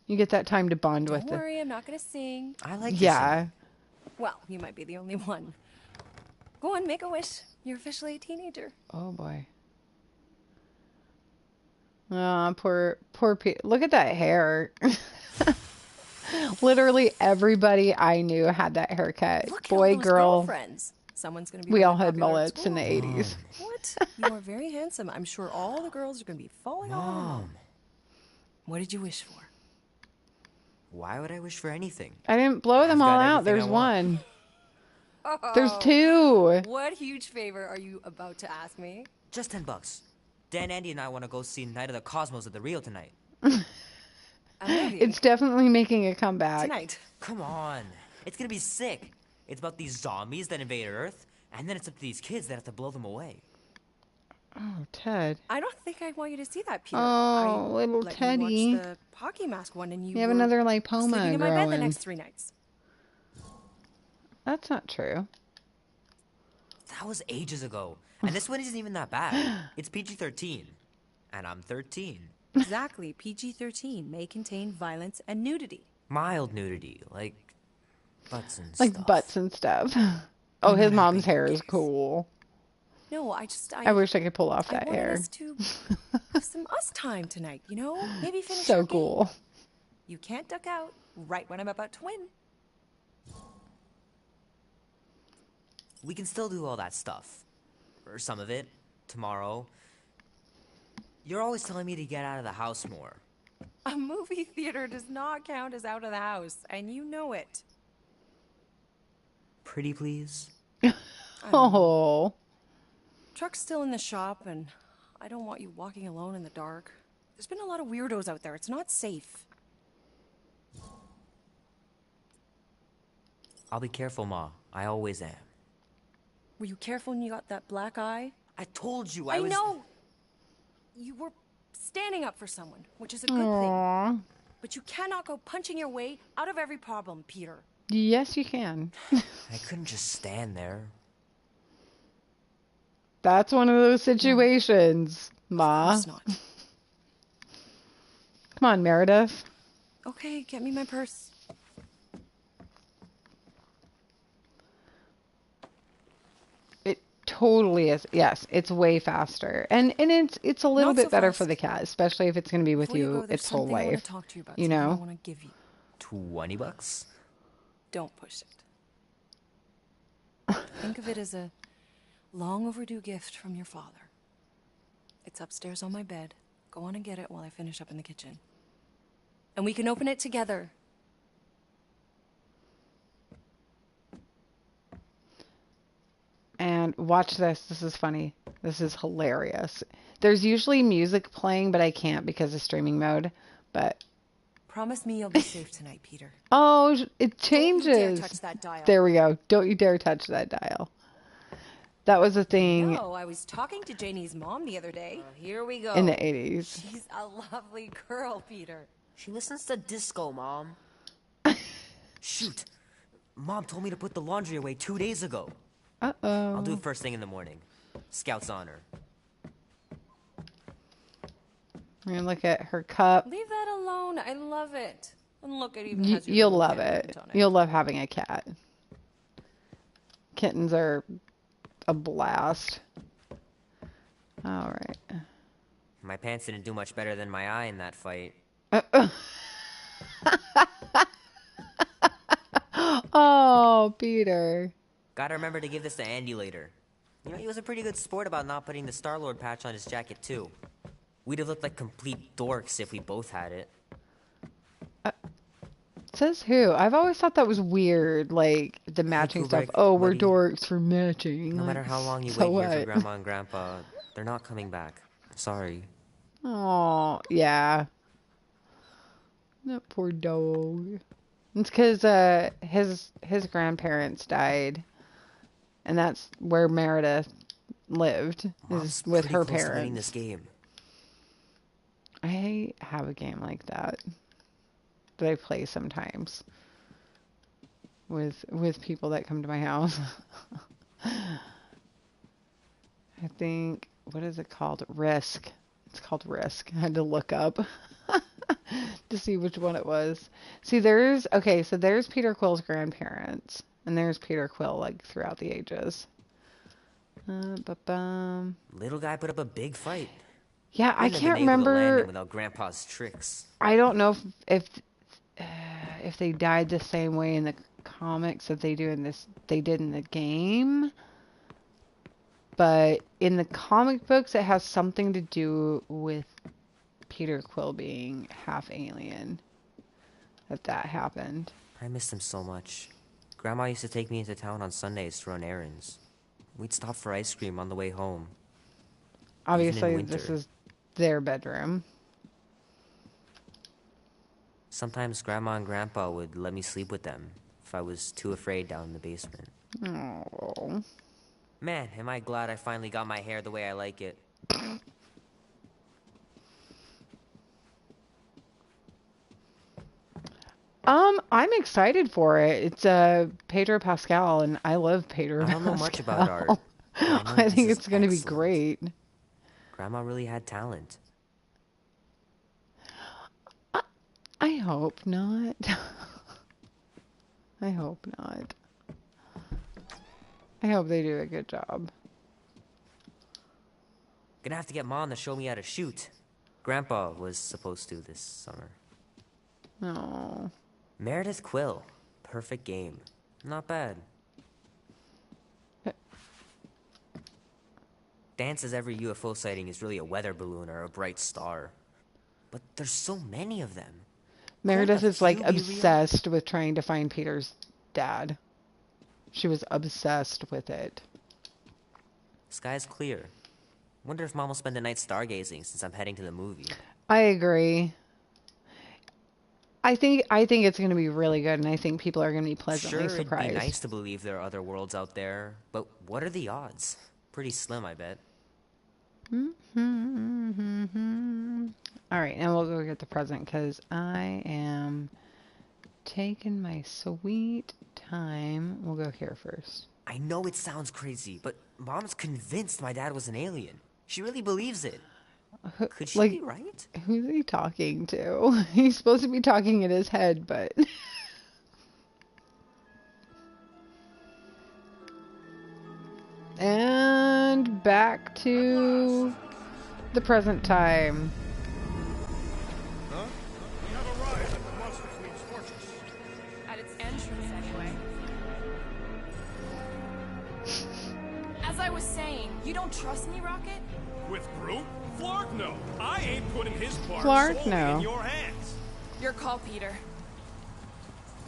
[SPEAKER 1] You get that time to bond
[SPEAKER 7] Don't
[SPEAKER 1] with them.
[SPEAKER 7] worry, I'm not gonna sing.
[SPEAKER 8] I like your
[SPEAKER 1] Yeah.
[SPEAKER 8] singing.
[SPEAKER 7] Well, you might be the only one. Go on, make a wish. You're officially a teenager.
[SPEAKER 1] Oh boy. Oh, poor Pete. Look at that hair. Literally everybody I knew had that haircut.
[SPEAKER 7] Look at
[SPEAKER 1] Boy,
[SPEAKER 7] all those
[SPEAKER 1] girl.
[SPEAKER 7] girlfriends. Someone's gonna be
[SPEAKER 1] We
[SPEAKER 7] really
[SPEAKER 1] all had
[SPEAKER 7] popular at
[SPEAKER 1] mullets in the
[SPEAKER 7] school.
[SPEAKER 1] 80s.
[SPEAKER 7] What? You are very handsome. I'm sure all the girls are gonna be falling all over you.
[SPEAKER 8] Mom.
[SPEAKER 7] What did you wish for?
[SPEAKER 8] Why would I wish for anything?
[SPEAKER 1] I didn't blow them
[SPEAKER 8] I've
[SPEAKER 1] all
[SPEAKER 8] got
[SPEAKER 1] out.
[SPEAKER 8] everything I
[SPEAKER 1] There's
[SPEAKER 8] want.
[SPEAKER 1] one. There's two.
[SPEAKER 7] What huge favor are you about to ask me?
[SPEAKER 8] Just $10. Dan, Andy, and I want to go see Night of the Cosmos at the Rio tonight.
[SPEAKER 7] A movie.
[SPEAKER 1] It's definitely making a comeback.
[SPEAKER 7] Tonight.
[SPEAKER 8] Come on. It's gonna be sick. It's about these zombies that invade Earth, and then it's up to these kids that have to blow them away.
[SPEAKER 1] Oh, Ted.
[SPEAKER 7] I don't think I want you to see that, Peter.
[SPEAKER 1] Oh,
[SPEAKER 7] I
[SPEAKER 1] little
[SPEAKER 7] let
[SPEAKER 1] Teddy.
[SPEAKER 7] You watch the hockey mask one, and
[SPEAKER 1] You have
[SPEAKER 7] were
[SPEAKER 1] another
[SPEAKER 7] sleeping
[SPEAKER 1] lipoma
[SPEAKER 7] in my bed the
[SPEAKER 1] growing.
[SPEAKER 7] next 3 nights.
[SPEAKER 1] That's not true.
[SPEAKER 8] That was ages ago. And this one isn't even that bad. It's PG-13. And I'm 13.
[SPEAKER 7] Exactly. PG-13 may contain violence and nudity.
[SPEAKER 8] Mild nudity, like butts and
[SPEAKER 1] Like
[SPEAKER 8] stuff.
[SPEAKER 1] butts and stuff. Oh, his mom's hair is cool.
[SPEAKER 7] No,
[SPEAKER 1] I wish I could pull off
[SPEAKER 7] I
[SPEAKER 1] that
[SPEAKER 7] wanted
[SPEAKER 1] hair.
[SPEAKER 7] us to have some us time tonight, you know? Maybe finish
[SPEAKER 1] So
[SPEAKER 7] our game.
[SPEAKER 1] cool.
[SPEAKER 7] You can't duck out right when I'm about to win.
[SPEAKER 8] We can still do all that stuff. Or some of it. Tomorrow. You're always telling me to get out of the house more.
[SPEAKER 7] A movie theater does not count as out of the house, and you know it.
[SPEAKER 8] Pretty please?
[SPEAKER 1] Oh.
[SPEAKER 7] Truck's still in the shop, and I don't want you walking alone in the dark. There's been a lot of weirdos out there. It's not safe.
[SPEAKER 8] I'll be careful, Ma. I always am.
[SPEAKER 7] Were you careful when you got that black eye?
[SPEAKER 8] I told you
[SPEAKER 7] I
[SPEAKER 8] was...
[SPEAKER 7] know! You were standing up for someone, which is a good thing.
[SPEAKER 1] Aww.
[SPEAKER 7] But you cannot go punching your way out of every problem, Peter.
[SPEAKER 1] Yes, you can.
[SPEAKER 8] I couldn't just stand there.
[SPEAKER 1] That's one of those situations, Ma.
[SPEAKER 7] Of course not.
[SPEAKER 1] Come on, Meredith.
[SPEAKER 7] Okay, get me my purse.
[SPEAKER 1] It totally is. Yes, it's way faster, and it's a little
[SPEAKER 7] Not so
[SPEAKER 1] bit better for
[SPEAKER 7] fast.
[SPEAKER 1] the cat, especially if it's going to be with
[SPEAKER 7] Before you
[SPEAKER 1] you
[SPEAKER 7] go, there's
[SPEAKER 1] its whole
[SPEAKER 7] something I want
[SPEAKER 1] life.
[SPEAKER 7] to talk to you about.
[SPEAKER 1] You
[SPEAKER 7] something I
[SPEAKER 1] know.
[SPEAKER 7] want to give you.
[SPEAKER 8] $20?
[SPEAKER 7] Don't push it. Think of it as a long overdue gift from your father. It's upstairs on my bed. Go on and get it while I finish up in the kitchen. And we can open it together.
[SPEAKER 1] And watch this. This is funny. This is hilarious. There's usually music playing, but I can't because of streaming mode. But
[SPEAKER 7] Promise me you'll be safe tonight, Peter.
[SPEAKER 1] oh, it
[SPEAKER 7] Don't you dare
[SPEAKER 1] changes.
[SPEAKER 7] touch that dial.
[SPEAKER 1] There we go. Don't you dare touch that dial. That was a thing
[SPEAKER 7] No, I was talking to Janie's mom the other day. Here we go.
[SPEAKER 1] in the 80s.
[SPEAKER 7] She's a lovely girl, Peter.
[SPEAKER 8] She listens to disco, Mom. Shoot. Mom told me to put the laundry away 2 days ago.
[SPEAKER 1] Uh-oh.
[SPEAKER 8] I'll do it first thing in the morning. Scout's honor.
[SPEAKER 1] We're gonna look at her cup.
[SPEAKER 7] Leave that alone. I love it. And look, it even has your
[SPEAKER 1] You'll
[SPEAKER 7] little
[SPEAKER 1] love
[SPEAKER 7] cat
[SPEAKER 1] it.
[SPEAKER 7] print on
[SPEAKER 1] You'll love having a cat. Kittens are a blast. All right.
[SPEAKER 8] My pants didn't do much better than my eye in that fight.
[SPEAKER 1] Oh, Peter.
[SPEAKER 8] Gotta remember to give this to Andy later. You know, he was a pretty good sport about not putting the Star-Lord patch on his jacket, too. We'd have looked like complete dorks if we both had it.
[SPEAKER 1] Says who? I've always thought that was weird, like the matching stuff.
[SPEAKER 8] Kubrick,
[SPEAKER 1] Oh, we're
[SPEAKER 8] buddy.
[SPEAKER 1] dorks for matching.
[SPEAKER 8] No
[SPEAKER 1] like,
[SPEAKER 8] matter how long you
[SPEAKER 1] so
[SPEAKER 8] wait here for
[SPEAKER 1] what?
[SPEAKER 8] Grandma and Grandpa, they're not coming back. Sorry.
[SPEAKER 1] Oh, yeah. That poor dog. It's because his grandparents died, and that's where Meredith lived,
[SPEAKER 8] Mom's
[SPEAKER 1] is with
[SPEAKER 8] pretty
[SPEAKER 1] her
[SPEAKER 8] close to winning this
[SPEAKER 1] parents.
[SPEAKER 8] game.
[SPEAKER 1] I have a game like that I play sometimes with people that come to my house. I think, what is it called? Risk. It's called Risk. I had to look up to see which one it was. See, there's Peter Quill's grandparents, and there's Peter Quill like throughout the ages. Ba-bum.
[SPEAKER 8] Little guy put up a big fight.
[SPEAKER 1] Yeah, I
[SPEAKER 8] Wouldn't have
[SPEAKER 1] can't
[SPEAKER 8] been able to land
[SPEAKER 1] remember.
[SPEAKER 8] him without Grandpa's tricks.
[SPEAKER 1] I don't know if they died the same way in the comics that they did in the game. But in the comic books, it has something to do with Peter Quill being half alien. That happened.
[SPEAKER 8] I missed him so much. Grandma used to take me into town on Sundays to run errands. We'd stop for ice cream on the way home.
[SPEAKER 1] Obviously, this is their bedroom.
[SPEAKER 8] Sometimes Grandma and Grandpa would let me sleep with them if I was too afraid down in the basement.
[SPEAKER 1] Oh.
[SPEAKER 8] Man, am I glad I finally got my hair the way I like it.
[SPEAKER 1] I'm excited for it. It's Pedro Pascal, and I love Pedro Pascal.
[SPEAKER 8] I don't know much about art.
[SPEAKER 1] I think it's going to be great.
[SPEAKER 8] Grandma really had talent.
[SPEAKER 1] I hope not. I hope not. I hope they do a good job.
[SPEAKER 8] Gonna have to get Mom to show me how to shoot. Grandpa was supposed to this summer.
[SPEAKER 1] Oh.
[SPEAKER 8] Meredith Quill. Perfect game. Not bad. Dan says every UFO sighting is really a weather balloon or a bright star. But there's so many of them.
[SPEAKER 1] Meredith is like
[SPEAKER 8] few be real?
[SPEAKER 1] obsessed with trying to find Peter's dad. She was obsessed with it.
[SPEAKER 8] Sky's clear. Wonder if Mom will spend the night stargazing since I'm heading to the movie.
[SPEAKER 1] I agree. I think it's going to be really good, and I think people are going to be pleasantly surprised.
[SPEAKER 8] It'd be nice to believe there are other worlds out there, but what are the odds? Pretty slim, I bet.
[SPEAKER 1] All right, now we'll go get the present because I am taking my sweet time. We'll go here first.
[SPEAKER 8] I know it sounds crazy, but Mom's convinced my dad was an alien. She really believes it. Could she be right?
[SPEAKER 1] Who's he talking to? He's supposed to be talking in his head, but... And back to the present time.
[SPEAKER 5] Huh? We have arrived at the Monster Queen's fortress.
[SPEAKER 4] At its entrance, anyway. As I was saying, you don't trust me, Rocket?
[SPEAKER 5] With Groot? Flark, no. I ain't putting his part
[SPEAKER 1] Flark,
[SPEAKER 5] solely
[SPEAKER 1] no.
[SPEAKER 5] in your hands.
[SPEAKER 4] Your call, Peter.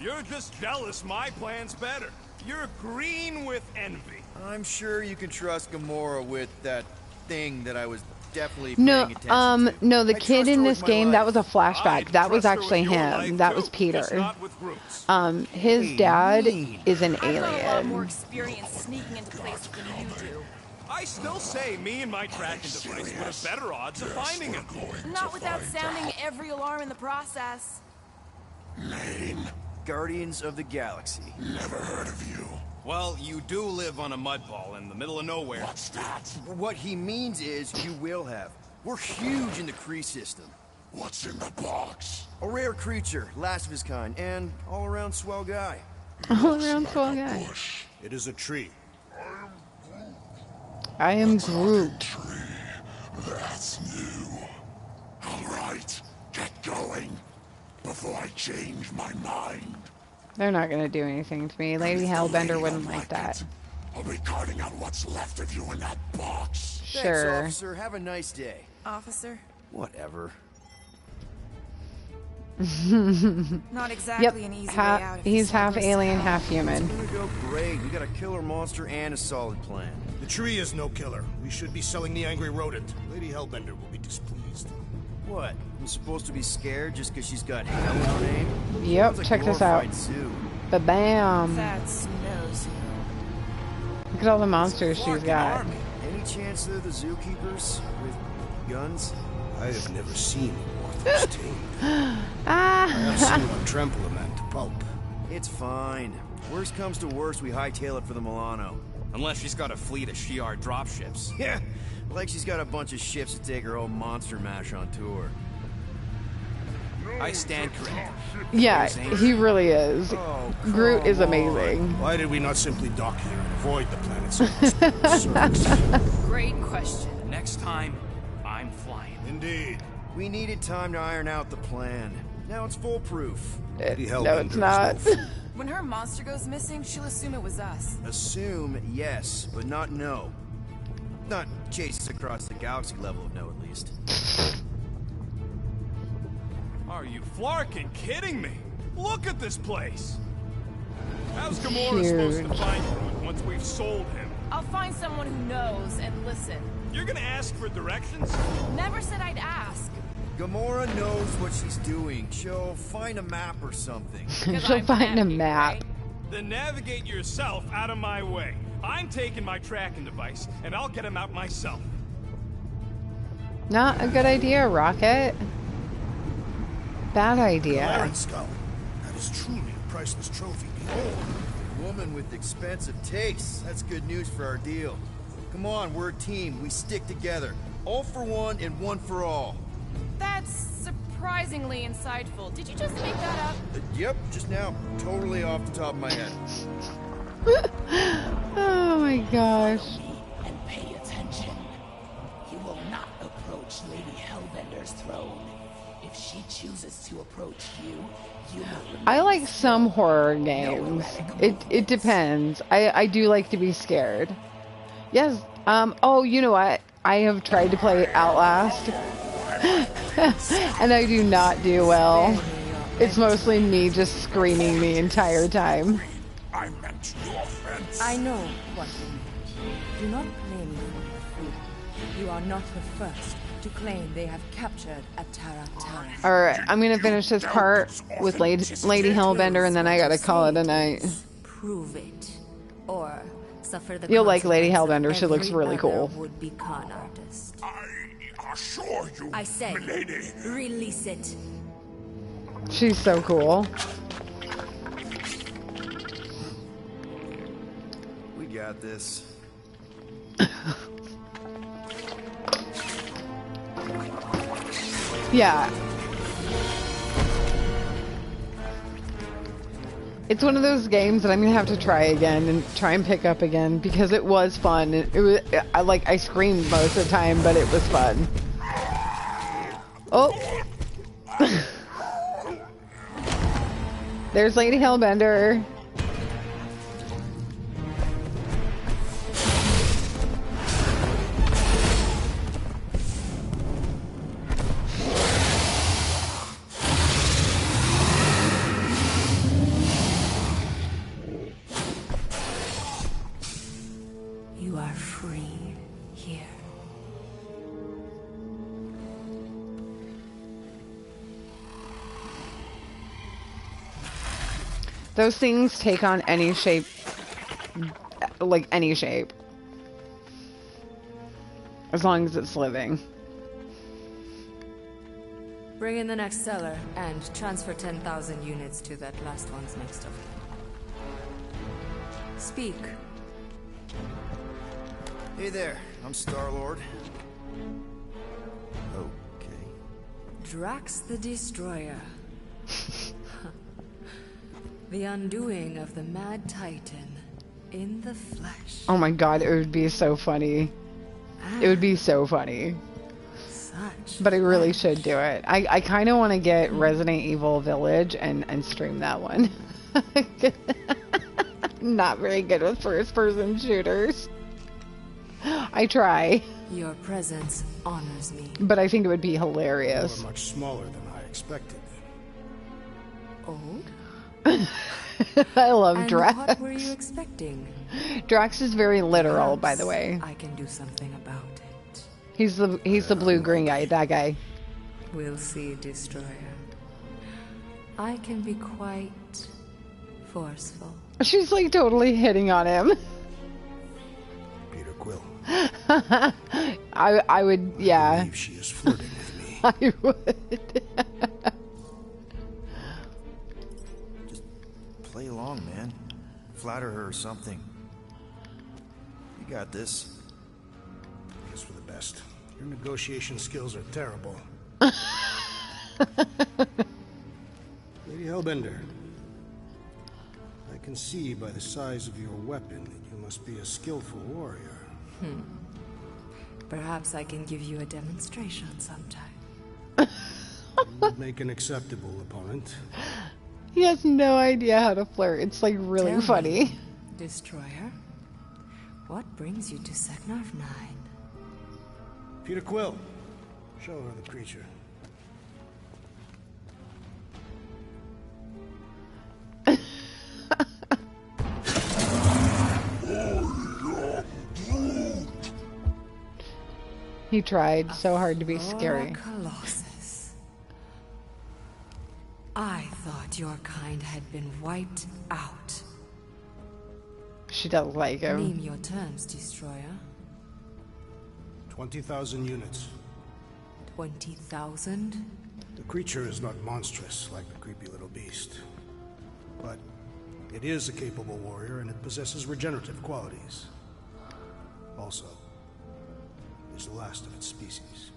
[SPEAKER 5] You're just jealous my plan's better. You're green with envy.
[SPEAKER 3] I'm sure you can trust Gamora with that thing that I was definitely
[SPEAKER 1] No,
[SPEAKER 3] paying attention to.
[SPEAKER 1] no, the
[SPEAKER 3] I
[SPEAKER 1] kid
[SPEAKER 3] trust
[SPEAKER 1] in
[SPEAKER 3] her
[SPEAKER 1] this
[SPEAKER 3] with my
[SPEAKER 1] game,
[SPEAKER 3] life.
[SPEAKER 1] that was a flashback.
[SPEAKER 5] I'd
[SPEAKER 1] That was
[SPEAKER 5] trust her
[SPEAKER 1] actually
[SPEAKER 5] with your
[SPEAKER 1] him.
[SPEAKER 5] life,
[SPEAKER 1] That
[SPEAKER 5] too,
[SPEAKER 1] was
[SPEAKER 5] just
[SPEAKER 1] Peter.
[SPEAKER 5] not with Groot's.
[SPEAKER 1] His
[SPEAKER 3] Hey,
[SPEAKER 1] dad
[SPEAKER 3] mean.
[SPEAKER 1] is an
[SPEAKER 4] I've got a lot more
[SPEAKER 1] alien.
[SPEAKER 4] experience sneaking into places than you do.
[SPEAKER 5] I still say me and my tracking device would have better odds of finding him.
[SPEAKER 4] Not without sounding every alarm in the process.
[SPEAKER 3] Guardians of the Galaxy.
[SPEAKER 6] Well, you do live on a mud ball in the middle of nowhere.
[SPEAKER 3] What's that? What he means is you will have. We're huge in the Kree system.
[SPEAKER 2] What's in the box?
[SPEAKER 3] A rare creature, last of his kind, and all-around swell guy.
[SPEAKER 1] All around swell guy.
[SPEAKER 6] It is a tree.
[SPEAKER 1] I am Groot.
[SPEAKER 2] That's new. All right, get going before I change my mind.
[SPEAKER 1] They're not going to do anything to me. Lady Hellbender wouldn't like that.
[SPEAKER 2] I'll be carting out what's left of you in that box.
[SPEAKER 3] Thanks,
[SPEAKER 1] Sure.
[SPEAKER 3] officer. Have a nice day.
[SPEAKER 4] Officer?
[SPEAKER 3] Whatever.
[SPEAKER 4] Not exactly an easy way out. If
[SPEAKER 1] He's
[SPEAKER 4] the
[SPEAKER 1] half
[SPEAKER 4] Cerberus-
[SPEAKER 1] alien, half human.
[SPEAKER 3] It's gonna go great. We got a killer monster and a solid plan.
[SPEAKER 6] The Tree is no killer. We should be selling the angry rodent. Lady Hellbender will be displeased.
[SPEAKER 3] What? I'm supposed to be scared just because she's got hell in her name?
[SPEAKER 1] Yep,
[SPEAKER 3] Sounds like
[SPEAKER 1] check this out.
[SPEAKER 3] glorified zoo.
[SPEAKER 1] Ba-bam.
[SPEAKER 2] That smells you.
[SPEAKER 1] Look at all the monsters she's
[SPEAKER 3] Fucking
[SPEAKER 1] got.
[SPEAKER 3] army. Any chance they're the zookeepers with guns?
[SPEAKER 6] I have never seen mortals tamed. I
[SPEAKER 1] Ah.
[SPEAKER 6] have seen one trample a man to pulp.
[SPEAKER 3] It's fine. Worst comes to worst, we hightail it for the Milano.
[SPEAKER 2] Unless she's got a fleet of Shi'ar dropships.
[SPEAKER 3] Yeah, like she's got a bunch of ships to take her whole monster mash on tour.
[SPEAKER 2] I stand corrected.
[SPEAKER 1] Yeah, he really is.
[SPEAKER 3] Oh,
[SPEAKER 1] Groot is
[SPEAKER 3] come on.
[SPEAKER 1] amazing.
[SPEAKER 6] Why did we not simply dock here and avoid the planet's hostile service?
[SPEAKER 2] Great question. Next time, I'm flying.
[SPEAKER 6] Indeed.
[SPEAKER 3] We needed time to iron out the plan. Now it's foolproof.
[SPEAKER 6] Lady
[SPEAKER 1] No,
[SPEAKER 6] Hellbender
[SPEAKER 1] it's
[SPEAKER 6] is
[SPEAKER 1] not.
[SPEAKER 6] no fool.
[SPEAKER 2] When her monster goes missing, she'll assume it was us.
[SPEAKER 3] Assume yes, but not no. Not chases across the galaxy level of no, at least.
[SPEAKER 5] Are you flarkin' kidding me? Look at this place! How's Gamora supposed to
[SPEAKER 1] Huge.
[SPEAKER 5] find Groot once we've sold him?
[SPEAKER 4] I'll find someone who knows and listen.
[SPEAKER 5] You're gonna ask for directions?
[SPEAKER 4] Never said I'd ask.
[SPEAKER 3] Gamora knows what she's doing. She'll find a map or something.
[SPEAKER 4] 'Cause
[SPEAKER 1] She'll
[SPEAKER 4] I'm
[SPEAKER 1] find a
[SPEAKER 4] navigating,
[SPEAKER 1] map.
[SPEAKER 4] right?
[SPEAKER 5] Then navigate yourself out of my way. I'm taking my tracking device, and I'll get him out myself.
[SPEAKER 1] Not a good idea, Rocket. Bad idea.
[SPEAKER 6] Iron Skull. That is truly a priceless trophy. Behold.
[SPEAKER 3] Woman with expensive tastes. That's good news for our deal. Come on, we're a team. We stick together. All for one and one for all.
[SPEAKER 4] That's surprisingly insightful. Did you just make that up?
[SPEAKER 3] Yep, just now. Totally off the top of my head.
[SPEAKER 1] Oh my gosh.
[SPEAKER 9] And pay attention. You will not approach Lady Hellbender's throne. If she chooses to approach you, you will
[SPEAKER 1] I like some horror games. It depends. I do like to be scared. Yes. Oh, you know what? I have tried to play Outlast. And I do not do well. It's mostly me just screaming the entire time.
[SPEAKER 6] I meant no offense.
[SPEAKER 7] I know what you mean. Do not blame me for your freedom. You are not the first to claim they have captured a Taratara.
[SPEAKER 1] Alright, I'm gonna finish this part with Lady Hellbender and then I gotta call it a night.
[SPEAKER 7] Prove it, or suffer the
[SPEAKER 1] You'll like Lady
[SPEAKER 7] consequence of
[SPEAKER 1] Hellbender, she looks
[SPEAKER 7] every
[SPEAKER 1] really
[SPEAKER 7] other
[SPEAKER 1] cool.
[SPEAKER 7] would-be con artist.
[SPEAKER 6] I assure you,
[SPEAKER 7] I say,
[SPEAKER 6] milady.
[SPEAKER 7] release it.
[SPEAKER 1] She's so cool.
[SPEAKER 3] We got this.
[SPEAKER 1] Yeah. It's one of those games that I'm gonna have to try again and try and pick up again because it was fun. It was I screamed most of the time, but it was fun. Oh. There's Lady Hellbender.
[SPEAKER 7] You are free here.
[SPEAKER 1] Those things take on any shape, like any shape. As long as it's living.
[SPEAKER 7] Bring in the next seller and transfer 10,000 units to that last one's next of kin. Speak.
[SPEAKER 3] Hey there, I'm Star-Lord. Okay.
[SPEAKER 7] Drax the Destroyer. The undoing of the Mad Titan in the flesh.
[SPEAKER 1] Oh my god, it would be so funny. It would be so funny.
[SPEAKER 7] Such.
[SPEAKER 1] But I really should do it. I kind of want to get Resident Evil Village and stream that one. Not very good with first-person shooters. I try.
[SPEAKER 7] Your presence honors me.
[SPEAKER 1] But I think it would be
[SPEAKER 6] You
[SPEAKER 1] hilarious.
[SPEAKER 6] are much smaller than I expected.
[SPEAKER 7] Old?
[SPEAKER 1] I love
[SPEAKER 7] And
[SPEAKER 1] Drax.
[SPEAKER 7] what were you expecting?
[SPEAKER 1] Drax is very literal, by the way.
[SPEAKER 7] I can do something about it.
[SPEAKER 1] He's the blue green guy, that guy.
[SPEAKER 7] We'll see, Destroyer. I can be quite forceful.
[SPEAKER 1] She's like totally hitting on him.
[SPEAKER 6] Peter Quill.
[SPEAKER 1] I would,
[SPEAKER 6] I
[SPEAKER 1] yeah.
[SPEAKER 6] believe she is flirting with me.
[SPEAKER 1] I would.
[SPEAKER 3] Just play along, man. Flatter her or something. You got this.
[SPEAKER 6] It's for the best. Your negotiation skills are terrible. Lady Hellbender, I can see by the size of your weapon that you must be a skillful warrior.
[SPEAKER 7] Perhaps I can give you a demonstration sometime.
[SPEAKER 6] You would make an acceptable opponent.
[SPEAKER 1] He has no idea how to flirt. It's like really
[SPEAKER 7] Tell
[SPEAKER 1] funny.
[SPEAKER 7] me, Destroyer, what brings you to Seknarf 9?
[SPEAKER 6] Peter Quill, show her the creature.
[SPEAKER 1] He tried so hard to be scary.
[SPEAKER 7] Colossus. I thought your kind had been wiped out.
[SPEAKER 1] She doesn't like him.
[SPEAKER 7] Name your terms, Destroyer.
[SPEAKER 6] 20,000 units.
[SPEAKER 7] 20,000?
[SPEAKER 6] The creature is not monstrous like the creepy little beast. But it is a capable warrior and it possesses regenerative qualities. Also, it's the last of its species.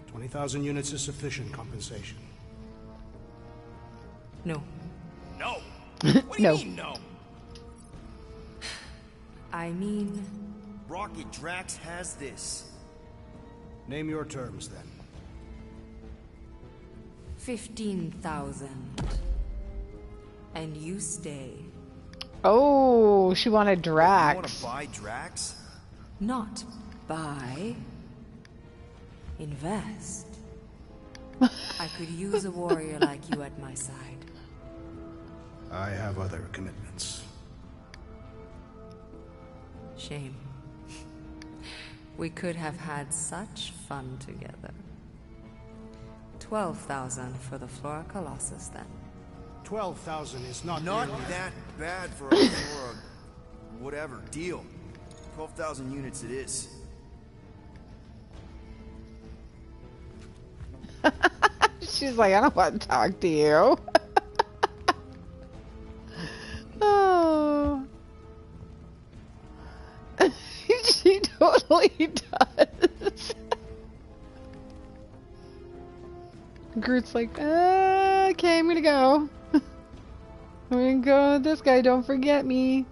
[SPEAKER 6] 20,000 units is sufficient compensation.
[SPEAKER 7] No.
[SPEAKER 5] No. What do you
[SPEAKER 1] No.
[SPEAKER 5] mean, no?
[SPEAKER 7] I mean,
[SPEAKER 3] Rocket Drax has this.
[SPEAKER 6] Name your terms then.
[SPEAKER 7] 15,000. And you stay.
[SPEAKER 1] Oh, she wanted
[SPEAKER 3] You want
[SPEAKER 1] Drax.
[SPEAKER 3] to buy Drax?
[SPEAKER 7] Not buy. Invest. I could use a warrior like you at my side.
[SPEAKER 6] I have other commitments.
[SPEAKER 7] Shame. We could have had such fun together. 12,000 for the Flora Colossus, then.
[SPEAKER 6] 12,000 is not
[SPEAKER 3] Not
[SPEAKER 6] nearly-
[SPEAKER 3] that bad for a whatever deal. 12,000 units it is.
[SPEAKER 1] She's like, I don't want to talk to you. Oh. She totally does. Groot's like, okay, I'm gonna go. I'm gonna go with this guy, don't forget me.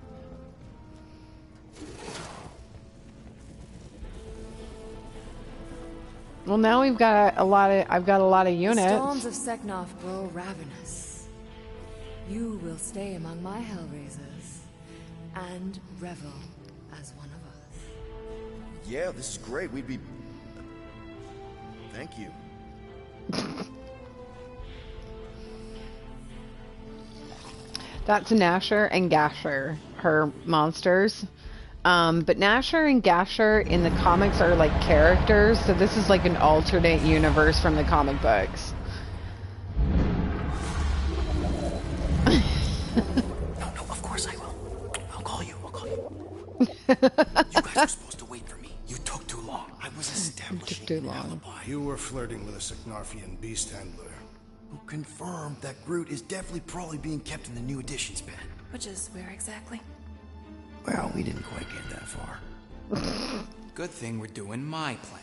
[SPEAKER 1] Well, now we've got I've got a lot of
[SPEAKER 7] The
[SPEAKER 1] units.
[SPEAKER 7] storms of Seknarf grow ravenous. You will stay among my Hellraisers and revel as one of us.
[SPEAKER 3] Yeah, this is great. We'd be... Thank you.
[SPEAKER 1] That's Nasher and Gasher, her monsters. But Nasher and Gasher in the comics are like characters, so this is like an alternate universe from the comic books.
[SPEAKER 9] No, of course I will. I'll call you. You guys were supposed to wait for me. You took too long. I was establishing
[SPEAKER 1] too
[SPEAKER 9] an
[SPEAKER 1] long.
[SPEAKER 9] alibi.
[SPEAKER 6] You were flirting with a Seknarfian beast handler.
[SPEAKER 3] Who confirmed that Groot is definitely probably being kept in the new editions pen.
[SPEAKER 4] Which is where exactly?
[SPEAKER 3] Well, we didn't quite get that far.
[SPEAKER 2] Good thing we're doing my plan.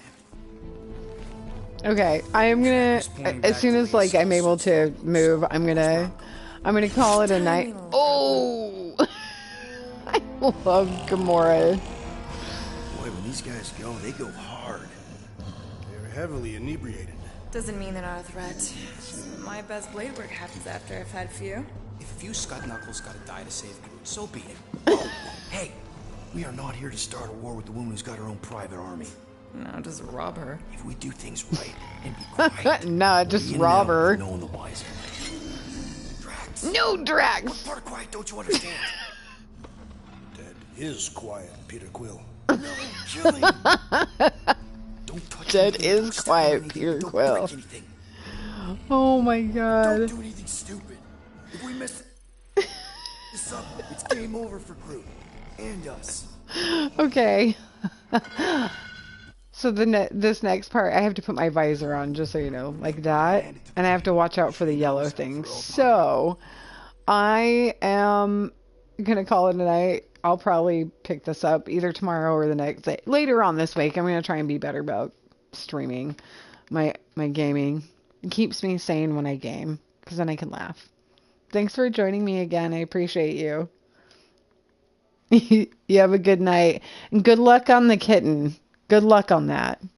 [SPEAKER 1] Okay, I am gonna, as soon as like I'm able to move, I'm gonna call it a night. Oh, I love Gamora.
[SPEAKER 3] Boy, when these guys go, they go hard.
[SPEAKER 6] They're heavily inebriated.
[SPEAKER 10] Doesn't mean they're not a threat. My best blade work happens after I've had a few.
[SPEAKER 2] If a few Scott Knuckles gotta die to save Groot, so be it.
[SPEAKER 3] Oh, hey, we are not here to start a war with the woman who's got her own private army.
[SPEAKER 10] No, just rob her.
[SPEAKER 3] If we do things right and be quiet,
[SPEAKER 1] Nah, just
[SPEAKER 3] we in
[SPEAKER 1] rob
[SPEAKER 3] and out,
[SPEAKER 1] her.
[SPEAKER 3] no one the wiser. Drax.
[SPEAKER 1] No, Drax.
[SPEAKER 3] What part of quiet don't you understand?
[SPEAKER 6] Damn is quiet, Peter Quill.
[SPEAKER 3] Killing. Don't touch
[SPEAKER 1] That
[SPEAKER 3] anything,
[SPEAKER 1] is
[SPEAKER 3] don't step on
[SPEAKER 1] quiet,
[SPEAKER 3] anything,
[SPEAKER 1] Peter
[SPEAKER 3] don't
[SPEAKER 1] Quill.
[SPEAKER 3] break anything.
[SPEAKER 1] Oh my
[SPEAKER 3] Don't
[SPEAKER 1] god.
[SPEAKER 3] do anything stupid. If we mess this up, it's game over for Groot. And us.
[SPEAKER 1] Okay. So this next part, I have to put my visor on, just so you know, like that. And I have to watch out for the yellow things. So, I am going to call it a night. I'll probably pick this up either tomorrow or the next day. Later on this week, I'm going to try and be better about streaming my gaming. It keeps me sane when I game, because then I can laugh. Thanks for joining me again. I appreciate you. You have a good night. And good luck on the kitten. Good luck on that.